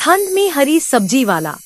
ठंड में हरी सब्जी वाला।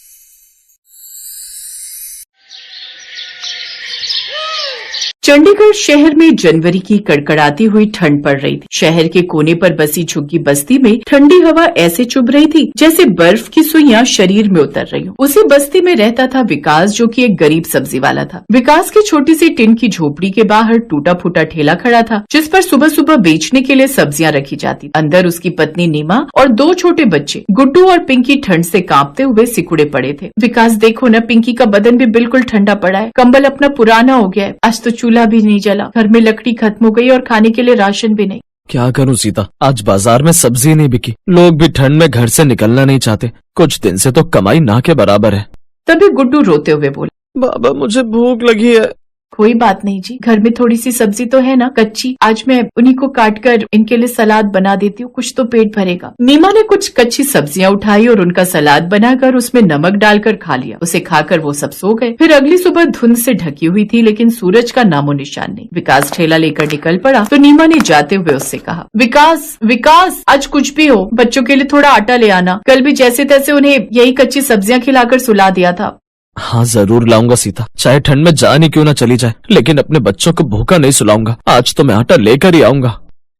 चंडीगढ़ शहर में जनवरी की कड़कड़ाती हुई ठंड पड़ रही थी। शहर के कोने पर बसी झुग्गी बस्ती में ठंडी हवा ऐसे चुभ रही थी जैसे बर्फ की सुइयां शरीर में उतर रही हो। उसी बस्ती में रहता था विकास, जो कि एक गरीब सब्जी वाला था। विकास की छोटी सी टिन की झोपड़ी के बाहर टूटा फूटा ठेला खड़ा था, जिस पर सुबह सुबह बेचने के लिए सब्जियां रखी जाती। अंदर उसकी पत्नी नीमा और दो छोटे बच्चे गुड्डू और पिंकी ठंड से कांपते हुए सिकुड़े पड़े थे। विकास, देखो न, पिंकी का बदन भी बिल्कुल ठंडा पड़ा है, कंबल अपना पुराना हो गया है, आज तो चूल्हा भी नहीं जला, घर में लकड़ी खत्म हो गई और खाने के लिए राशन भी नहीं। क्या करूं सीता, आज बाजार में सब्जी नहीं बिकी। लोग भी ठंड में घर से निकलना नहीं चाहते। कुछ दिन से तो कमाई ना के बराबर है। तभी गुड्डू रोते हुए बोले, बाबा मुझे भूख लगी है। कोई बात नहीं जी, घर में थोड़ी सी सब्जी तो है ना कच्ची, आज मैं उन्हीं को काट कर इनके लिए सलाद बना देती हूँ, कुछ तो पेट भरेगा। नीमा ने कुछ कच्ची सब्जियां उठाई और उनका सलाद बनाकर उसमें नमक डालकर खा लिया। उसे खाकर वो सब सो गए। फिर अगली सुबह धुंध से ढकी हुई थी, लेकिन सूरज का नामो निशान नहीं। विकास ठेला लेकर निकल पड़ा तो नीमा ने जाते हुए उससे कहा, विकास विकास, आज कुछ भी हो बच्चों के लिए थोड़ा आटा ले आना, कल भी जैसे तैसे उन्हें यही कच्ची सब्जियां खिलाकर सुला दिया था। हाँ जरूर लाऊंगा सीता, चाहे ठंड में जान ही क्यों न चली जाए, लेकिन अपने बच्चों को भूखा नहीं सुलाऊंगा। आज तो मैं आटा लेकर ही आऊंगा।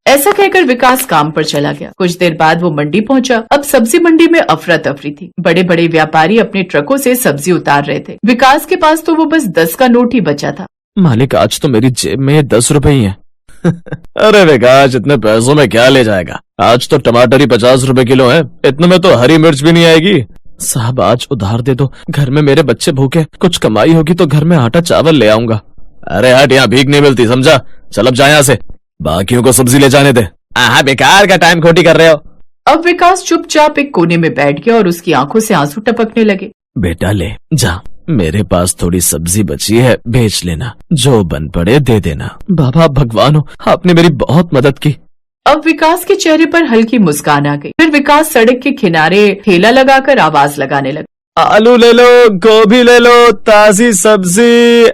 ऐसा कहकर विकास काम पर चला गया। कुछ देर बाद वो मंडी पहुंचा। अब सब्जी मंडी में अफरा तफरी थी। बड़े बड़े व्यापारी अपने ट्रकों से सब्जी उतार रहे थे। विकास के पास तो वो बस 10 का नोट ही बचा था। मालिक, आज तो मेरी जेब में 10 रुपए ही है। अरे विकास, इतने पैसों में क्या ले जाएगा? आज तो टमाटर ही 50 रुपए किलो है, इतने में तो हरी मिर्च भी नहीं आएगी। साहब आज उधार दे दो, घर में मेरे बच्चे भूखे, कुछ कमाई होगी तो घर में आटा चावल ले आऊंगा। अरे हट, यहाँ भीख नहीं मिलती, समझा? चल अब जा यहाँ से, बाकियों को सब्जी ले जाने दे। बेकार का टाइम खोटी कर रहे हो। अब विकास चुपचाप एक कोने में बैठ गया और उसकी आंखों से आंसू टपकने लगे। बेटा ले जा, मेरे पास थोड़ी सब्जी बची है, बेच लेना, जो बन पड़े दे देना। बाबा भगवान हो, आपने मेरी बहुत मदद की। अब विकास के चेहरे पर हल्की मुस्कान आ गई। फिर विकास सड़क के किनारे ठेला लगाकर आवाज लगाने लगा, आलू ले लो, गोभी ले लो, ताजी सब्जी।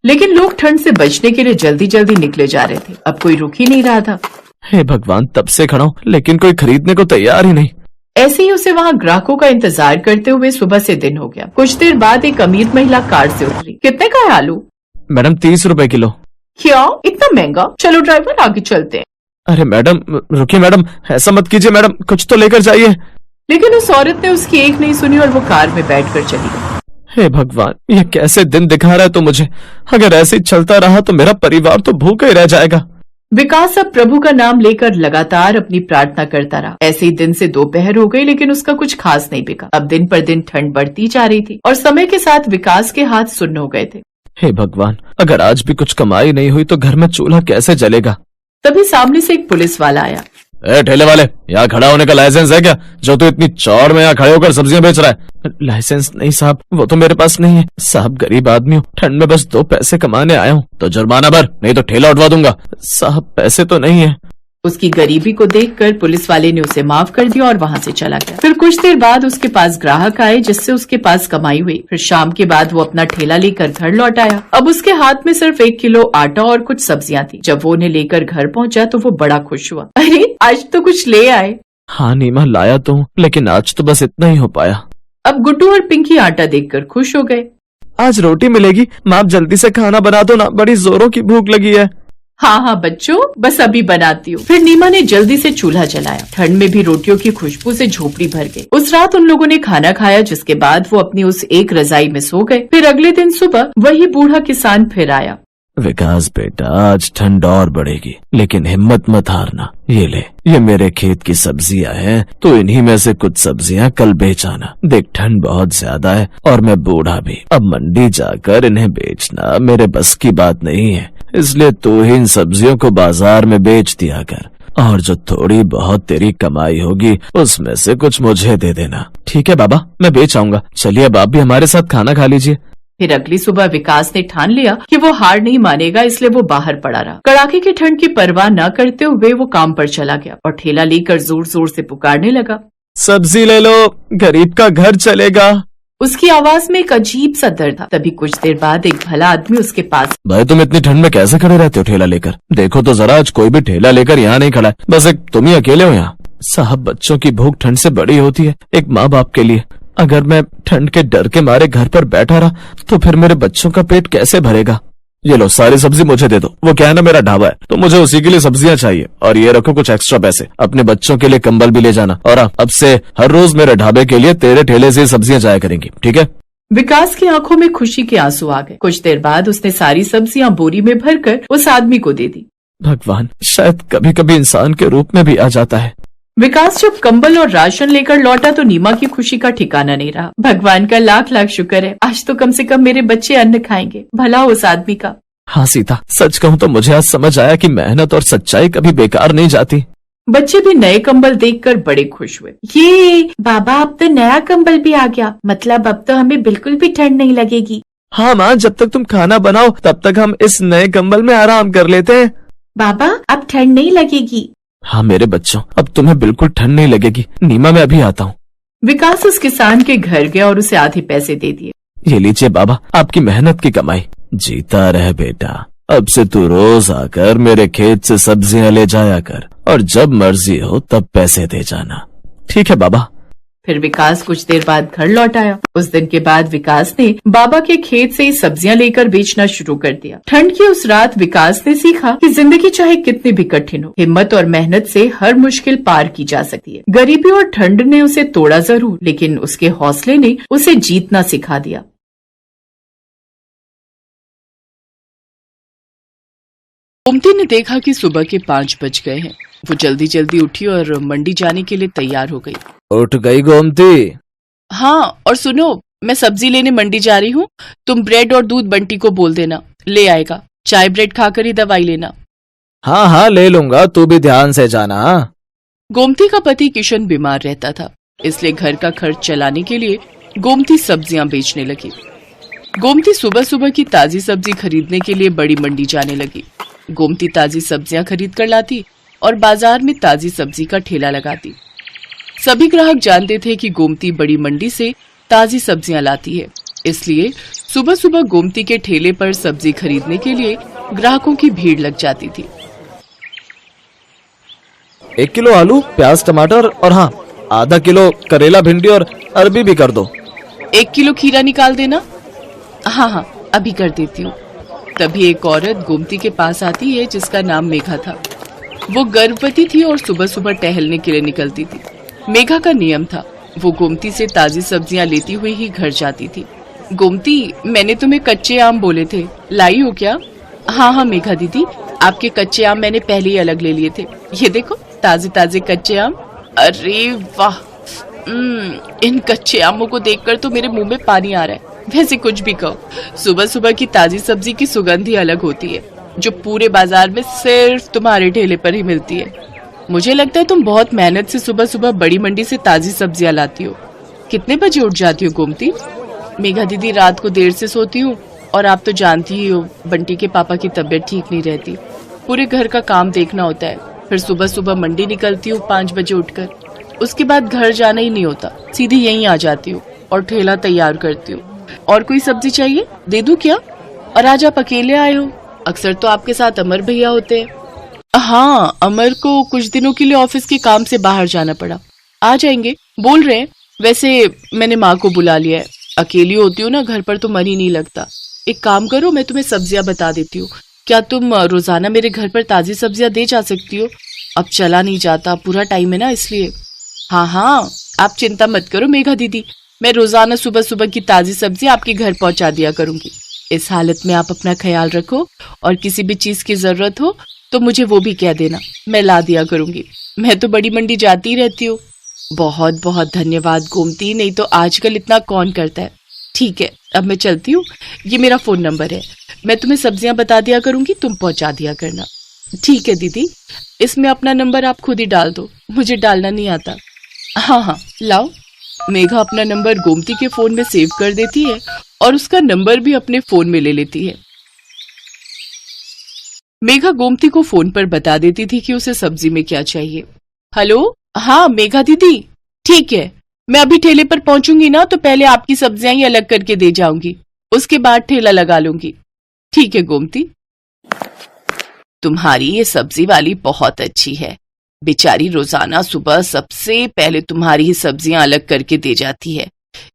लेकिन लोग ठंड से बचने के लिए जल्दी जल्दी निकले जा रहे थे। अब कोई रुक ही नहीं रहा था। हे भगवान, तब से खड़ा हूँ लेकिन कोई खरीदने को तैयार ही नहीं। ऐसे ही उसे वहाँ ग्राहकों का इंतजार करते हुए सुबह से दिन हो गया। कुछ देर बाद एक अमीर महिला कार से उतरी। कितने का है आलू? मैडम 30 रुपए किलो। क्या इतना महंगा? चलो ड्राइवर आगे चलते हैं। अरे मैडम रुकिए, मैडम ऐसा मत कीजिए, मैडम कुछ तो लेकर जाइए। लेकिन उस औरत ने उसकी एक नहीं सुनी और वो कार में बैठकर चली गई। हे भगवान, ये कैसे दिन दिखा रहा है तो मुझे, अगर ऐसे ही चलता रहा तो मेरा परिवार तो भूखा ही रह जाएगा। विकास अब प्रभु का नाम लेकर लगातार अपनी प्रार्थना करता रहा। ऐसे ही दिन से दोपहर हो गई, लेकिन उसका कुछ खास नहीं बिका। अब दिन पर दिन ठंड बढ़ती जा रही थी और समय के साथ विकास के हाथ सुन्न हो गए थे। हे भगवान, अगर आज भी कुछ कमाई नहीं हुई तो घर में चूल्हा कैसे जलेगा? तभी सामने से एक पुलिस वाला आया। ए ठेले वाले, यहाँ खड़ा होने का लाइसेंस है क्या, जो तू इतनी चौड़ में यहाँ खड़े होकर सब्जियां बेच रहा है? लाइसेंस नहीं साहब, वो तो मेरे पास नहीं है। साहब गरीब आदमी हूँ, ठंड में बस 2 पैसे कमाने आया हूँ। तो जुर्माना भर, नहीं तो ठेला उठवा दूंगा। साहब पैसे तो नहीं है। उसकी गरीबी को देखकर पुलिस वाले ने उसे माफ कर दिया और वहाँ से चला गया। फिर कुछ देर बाद उसके पास ग्राहक आए, जिससे उसके पास कमाई हुई। फिर शाम के बाद वो अपना ठेला लेकर घर लौट आया। अब उसके हाथ में सिर्फ 1 किलो आटा और कुछ सब्जियां थी। जब वो उन्हें लेकर घर पहुंचा तो वो बड़ा खुश हुआ। अरे आज तो कुछ ले आए। हाँ नीमा, लाया तो हूँ, लेकिन आज तो बस इतना ही हो पाया। अब गुड्डू और पिंकी आटा देखकर खुश हो गए। आज रोटी मिलेगी, माँ आप जल्दी से खाना बना दो ना, बड़ी जोरों की भूख लगी है। हाँ हाँ बच्चों, बस अभी बनाती हूँ। फिर नीमा ने जल्दी से चूल्हा जलाया। ठंड में भी रोटियों की खुशबू से झोपड़ी भर गई। उस रात उन लोगों ने खाना खाया, जिसके बाद वो अपनी उस एक रजाई में सो गए। फिर अगले दिन सुबह वही बूढ़ा किसान फिर आया। विकास बेटा, आज ठंड और बढ़ेगी, लेकिन हिम्मत मत हारना। ये ले, ये मेरे खेत की सब्जियां हैं, तो इन्हीं में से कुछ सब्जियां कल बेच आना। देख ठंड बहुत ज्यादा है और मैं बूढ़ा भी, अब मंडी जाकर इन्हें बेचना मेरे बस की बात नहीं है, इसलिए तू ही इन सब्जियों को बाजार में बेच दिया कर, और जो थोड़ी बहुत तेरी कमाई होगी उसमें से कुछ मुझे दे देना। ठीक है बाबा, मैं बेच आऊंगा। चलिए अब आप भी हमारे साथ खाना खा लीजिए। फिर अगली सुबह विकास ने ठान लिया कि वो हार नहीं मानेगा, इसलिए वो बाहर पड़ा रहा। कड़ाके की ठंड की परवाह न करते हुए वो काम पर चला गया और ठेला लेकर जोर जोर से पुकारने लगा, सब्जी ले लो, गरीब का घर चलेगा। उसकी आवाज में एक अजीब सा दर्द था। तभी कुछ देर बाद एक भला आदमी उसके पास। भाई तुम इतनी ठंड में कैसे खड़े रहते हो ठेला लेकर? देखो तो जरा, आज कोई भी ठेला लेकर यहाँ नहीं खड़ा है, बस एक तुम ही अकेले हो यहाँ। साहब, बच्चों की भूख ठंड से बड़ी होती है, एक माँ बाप के लिए। अगर मैं ठंड के डर के मारे घर पर बैठा रहा तो फिर मेरे बच्चों का पेट कैसे भरेगा। ये लो, सारी सब्जी मुझे दे दो। वो क्या है ना, मेरा ढाबा है तो मुझे उसी के लिए सब्जियां चाहिए। और ये रखो कुछ एक्स्ट्रा पैसे, अपने बच्चों के लिए कंबल भी ले जाना। और अब से हर रोज मेरे ढाबे के लिए तेरे ठेले से सब्जियां जाया करेंगी, ठीक है। विकास की आंखों में खुशी के आंसू आ गए। कुछ देर बाद उसने सारी सब्जियां बोरी में भरकर उस आदमी को दे दी। भगवान शायद कभी कभी इंसान के रूप में भी आ जाता है। विकास जब कंबल और राशन लेकर लौटा तो नीमा की खुशी का ठिकाना नहीं रहा। भगवान का लाख लाख शुक्र है, आज तो कम से कम मेरे बच्चे अन्न खाएंगे। भला उस आदमी का। हाँ सीता, सच कहूँ तो मुझे आज समझ आया कि मेहनत और सच्चाई कभी बेकार नहीं जाती। बच्चे भी नए कंबल देखकर बड़े खुश हुए। ये बाबा, अब तो नया कंबल भी आ गया, मतलब अब तो हमें बिल्कुल भी ठंड नहीं लगेगी। हाँ माँ, जब तक तुम खाना बनाओ तब तक हम इस नए कंबल में आराम कर लेते हैं। बाबा, अब ठंड नहीं लगेगी। हाँ मेरे बच्चों, अब तुम्हें बिल्कुल ठंड नहीं लगेगी। नीमा, मैं अभी आता हूँ। विकास उस किसान के घर गया और उसे आधे पैसे दे दिए। ये लीजिए बाबा, आपकी मेहनत की कमाई। जीता रह बेटा, अब से तू रोज आकर मेरे खेत से सब्जियां ले जाया कर और जब मर्जी हो तब पैसे दे जाना, ठीक है बाबा। फिर विकास कुछ देर बाद घर लौट आया। उस दिन के बाद विकास ने बाबा के खेत से ही सब्जियां लेकर बेचना शुरू कर दिया। ठंड की उस रात विकास ने सीखा कि जिंदगी चाहे कितनी भी कठिन हो, हिम्मत और मेहनत से हर मुश्किल पार की जा सकती है। गरीबी और ठंड ने उसे तोड़ा जरूर, लेकिन उसके हौसले ने उसे जीतना सिखा दिया। गोमती ने देखा कि सुबह के 5 बज गए हैं। वो जल्दी जल्दी उठी और मंडी जाने के लिए तैयार हो गई। उठ गई गोमती? हाँ, और सुनो, मैं सब्जी लेने मंडी जा रही हूँ। तुम ब्रेड और दूध बंटी को बोल देना, ले आएगा। चाय ब्रेड खाकर ही दवाई लेना। हाँ हाँ ले लूंगा, तू भी ध्यान से जाना। गोमती का पति किशन बीमार रहता था, इसलिए घर का खर्च चलाने के लिए गोमती सब्जियां बेचने लगी। गोमती सुबह सुबह की ताजी सब्जी खरीदने के लिए बड़ी मंडी जाने लगी। गोमती ताजी सब्जियां खरीद कर लाती और बाजार में ताजी सब्जी का ठेला लगाती। सभी ग्राहक जानते थे कि गोमती बड़ी मंडी से ताजी सब्जियां लाती है, इसलिए सुबह सुबह गोमती के ठेले पर सब्जी खरीदने के लिए ग्राहकों की भीड़ लग जाती थी। 1 किलो आलू, प्याज, टमाटर और हाँ, आधा किलो करेला, भिंडी और अरबी भी कर दो। 1 किलो खीरा निकाल देना। हाँ हाँ, अभी कर देती हूँ। तभी एक औरत गोमती के पास आती है जिसका नाम मेघा था। वो गर्भवती थी और सुबह सुबह टहलने के लिए निकलती थी। मेघा का नियम था, वो गोमती से ताजी सब्जियां लेती हुई ही घर जाती थी। गोमती, मैंने तुम्हें कच्चे आम बोले थे, लाई हो क्या? हाँ हाँ मेघा दीदी, आपके कच्चे आम मैंने पहले ही अलग ले लिए थे। ये देखो ताजे ताजे कच्चे आम। अरे वाह, इन कच्चे आमों को देखकर तो मेरे मुंह में पानी आ रहा है। वैसे कुछ भी कहो, सुबह सुबह की ताजी सब्जी की सुगंध ही अलग होती है, जो पूरे बाजार में सिर्फ तुम्हारे ठेले पर ही मिलती है। मुझे लगता है तुम बहुत मेहनत से सुबह सुबह बड़ी मंडी से ताजी सब्जियां लाती हो। कितने बजे उठ जाती हो गोमती? मेघा दीदी, रात को देर से सोती हूँ और आप तो जानती ही हो, बंटी के पापा की तबीयत ठीक नहीं रहती, पूरे घर का काम देखना होता है। फिर सुबह सुबह मंडी निकलती हूँ 5 बजे उठकर, उसके बाद घर जाना ही नहीं होता, सीधी यहीं आ जाती हूँ और ठेला तैयार करती हूँ। और कोई सब्जी चाहिए, दे दूं क्या? और आज आप अकेले आए हो? अक्सर तो आपके साथ अमर भैया होते हैं। हाँ, अमर को कुछ दिनों के लिए ऑफिस के काम से बाहर जाना पड़ा, आ जाएंगे बोल रहे हैं। वैसे मैंने माँ को बुला लिया है, अकेली होती हूँ ना घर पर तो मन ही नहीं लगता। एक काम करो, मैं तुम्हें सब्जियां बता देती हूँ, क्या तुम रोजाना मेरे घर पर ताजी सब्जियां दे जा सकती हो? अब चला नहीं जाता, पूरा टाइम है ना इसलिए। हाँ हाँ, आप चिंता मत करो मेघा दीदी, मैं रोजाना सुबह सुबह की ताजी सब्जी आपके घर पहुंचा दिया करूंगी। इस हालत में आप अपना ख्याल रखो और किसी भी चीज की जरूरत हो तो मुझे वो भी कह देना, मैं ला दिया करूंगी। मैं तो बड़ी मंडी जाती ही रहती हूँ। बहुत बहुत धन्यवाद गोमती, नहीं तो आजकल इतना कौन करता है। ठीक है, अब मैं चलती हूँ, ये मेरा फोन नंबर है, मैं तुम्हें सब्जियां बता दिया करूंगी, तुम पहुंचा दिया करना। ठीक है दीदी, इसमें अपना नंबर आप खुद ही डाल दो, मुझे डालना नहीं आता। हाँ हाँ लाओ। मेघा अपना नंबर गोमती के फोन में सेव कर देती है और उसका नंबर भी अपने फोन में ले लेती है। मेघा गोमती को फोन पर बता देती थी कि उसे सब्जी में क्या चाहिए। हेलो, हाँ मेघा दीदी, ठीक है, मैं अभी ठेले पर पहुंचूंगी ना तो पहले आपकी सब्जियां ही अलग करके दे जाऊंगी, उसके बाद ठेला लगा लूंगी। ठीक है गोमती। तुम्हारी ये सब्जी वाली बहुत अच्छी है, बेचारी रोजाना सुबह सबसे पहले तुम्हारी ही सब्जियां अलग करके दे जाती है।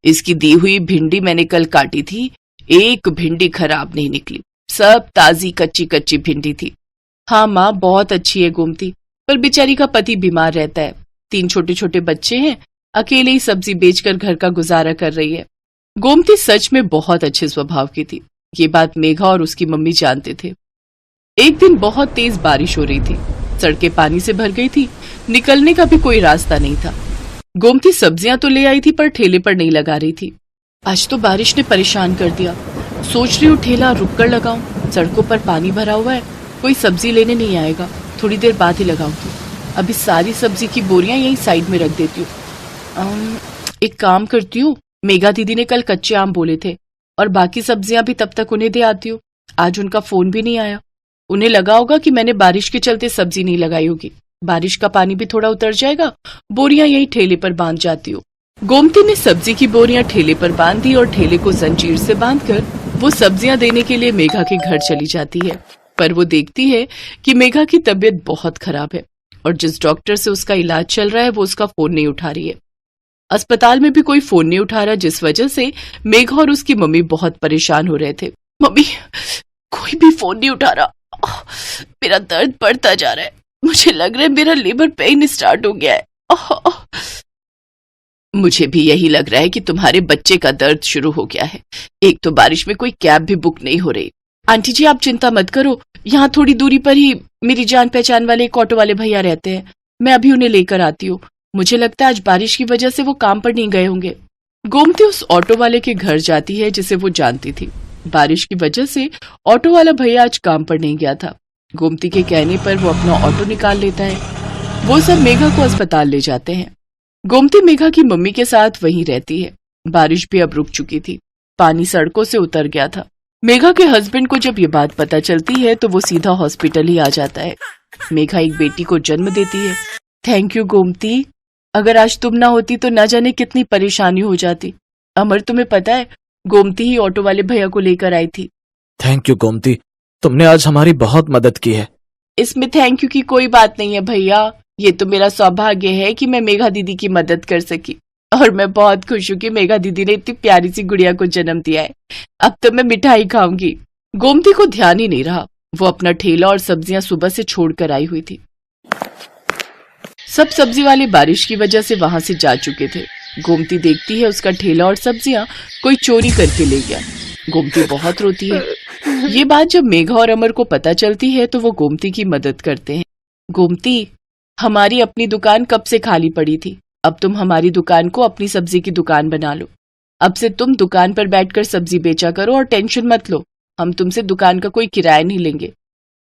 इसकी दी हुई भिंडी मैंने कल काटी थी, एक भिंडी खराब नहीं निकली, सब ताजी कच्ची कच्ची भिंडी थी। हाँ माँ, बहुत अच्छी है गोमती, पर बेचारी का पति बीमार रहता है, 3 छोटे छोटे बच्चे हैं, अकेले ही सब्जी बेचकर घर का गुजारा कर रही है। गोमती सच में बहुत अच्छे स्वभाव की थी, ये बात मेघा और उसकी मम्मी जानते थे। एक दिन बहुत तेज बारिश हो रही थी, सड़कें पानी से भर गई थी, निकलने का भी कोई रास्ता नहीं था। गोमती सब्जियां तो ले आई थी पर ठेले पर नहीं लगा रही थी। आज तो बारिश ने परेशान कर दिया, सोच रही हूँ ठेला रुक कर लगाऊं, सड़कों पर पानी भरा हुआ है, कोई सब्जी लेने नहीं आएगा, थोड़ी देर बाद ही लगाऊंगी। अभी सारी सब्जी की बोरियां यहीं साइड में रख देती हूँ। एक काम करती हूँ, मेघा दीदी ने कल कच्चे आम बोले थे और बाकी सब्जियां भी तब तक उन्हें दे आती हूँ। आज उनका फोन भी नहीं आया, उन्हें लगा होगा कि मैंने बारिश के चलते सब्जी नहीं लगाई होगी। बारिश का पानी भी थोड़ा उतर जाएगा, बोरियां यहीं ठेले पर बांध जाती हूँ। गोमती ने सब्जी की बोरियां ठेले पर बांध दी और ठेले को जंजीर से बांधकर वो सब्जियां देने के लिए मेघा के घर चली जाती है। पर वो देखती है कि मेघा की तबीयत बहुत खराब है और जिस डॉक्टर से उसका इलाज चल रहा है वो उसका फोन नहीं उठा रही है। अस्पताल में भी कोई फोन नहीं उठा रहा, जिस वजह से मेघा और उसकी मम्मी बहुत परेशान हो रहे थे। मम्मी, कोई भी फोन नहीं उठा रहा, मेरा दर्द बढ़ता जा रहा है, मुझे लग रहा है मेरा लेबर पेन स्टार्ट हो गया है। मुझे भी यही लग रहा है कि तुम्हारे बच्चे का दर्द शुरू हो गया है। एक तो बारिश में कोई कैब भी बुक नहीं हो रही। आंटी जी, आप चिंता मत करो, यहाँ थोड़ी दूरी पर ही मेरी जान पहचान वाले एक ऑटो वाले भैया रहते हैं, मैं अभी उन्हें लेकर आती हूँ। मुझे लगता है आज बारिश की वजह से वो काम पर नहीं गए होंगे। गोमती उस ऑटो वाले के घर जाती है जिसे वो जानती थी। बारिश की वजह से ऑटो वाला भैया आज काम पर नहीं गया था। गोमती के कहने पर वो अपना ऑटो निकाल लेता है। वो सब मेघा को अस्पताल ले जाते हैं। गोमती मेघा की मम्मी के साथ वहीं रहती है। बारिश भी अब रुक चुकी थी, पानी सड़कों से उतर गया था। मेघा के हस्बैंड को जब ये बात पता चलती है तो वो सीधा हॉस्पिटल ही आ जाता है। मेघा एक बेटी को जन्म देती है। थैंक यू गोमती, अगर आज तुम ना होती तो न जाने कितनी परेशानी हो जाती। अमर, तुम्हें पता है गोमती ही ऑटो वाले भैया को लेकर आई थी। थैंक यू गोमती, तुमने आज हमारी बहुत मदद की है। इसमें थैंक यू की कोई बात नहीं है भैया, ये तो मेरा सौभाग्य है कि मैं मेघा दीदी की मदद कर सकी और मैं बहुत खुश हूँ कि मेघा दीदी ने इतनी प्यारी सी गुड़िया को जन्म दिया है। अब तो मैं मिठाई खाऊंगी। गोमती को ध्यान ही नहीं रहा, वो अपना ठेला और सब्जियां सुबह से छोड़कर आई हुई थी। सब सब्जी वाले बारिश की वजह से वहां से जा चुके थे। गोमती देखती है उसका ठेला और सब्जियां कोई चोरी करके ले गया। गोमती बहुत रोती है। ये बात जब मेघा और अमर को पता चलती है तो वो गोमती की मदद करते हैं। गोमती, हमारी अपनी दुकान कब से खाली पड़ी थी, अब तुम हमारी दुकान को अपनी सब्जी की दुकान बना लो। अब से तुम दुकान पर बैठकर सब्जी बेचा करो और टेंशन मत लो, हम तुमसे दुकान का कोई किराया नहीं लेंगे,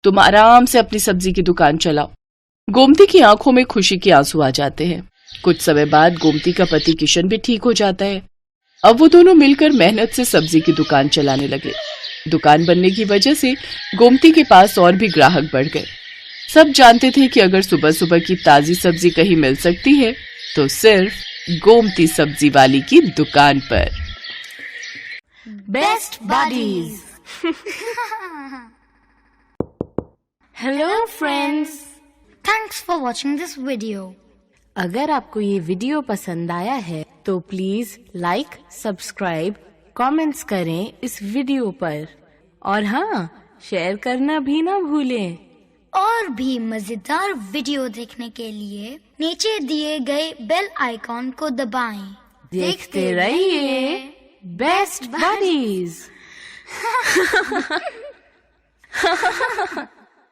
तुम आराम से अपनी सब्जी की दुकान चलाओ। गोमती की आंखों में खुशी के आंसू आ जाते हैं। कुछ समय बाद गोमती का पति किशन भी ठीक हो जाता है। अब वो दोनों मिलकर मेहनत से सब्जी की दुकान चलाने लगे। दुकान बनने की वजह से गोमती के पास और भी ग्राहक बढ़ गए। सब जानते थे कि अगर सुबह सुबह की ताजी सब्जी कहीं मिल सकती है तो सिर्फ गोमती सब्जी वाली की दुकान पर। Best buddies. Hello friends, Thanks for watching this video. अगर आपको ये वीडियो पसंद आया है तो प्लीज लाइक, सब्सक्राइब, कमेंट्स करें इस वीडियो पर और हाँ, शेयर करना भी ना भूलें। और भी मजेदार वीडियो देखने के लिए नीचे दिए गए बेल आइकॉन को दबाएं। देखते रहिए बेस्ट बडीज।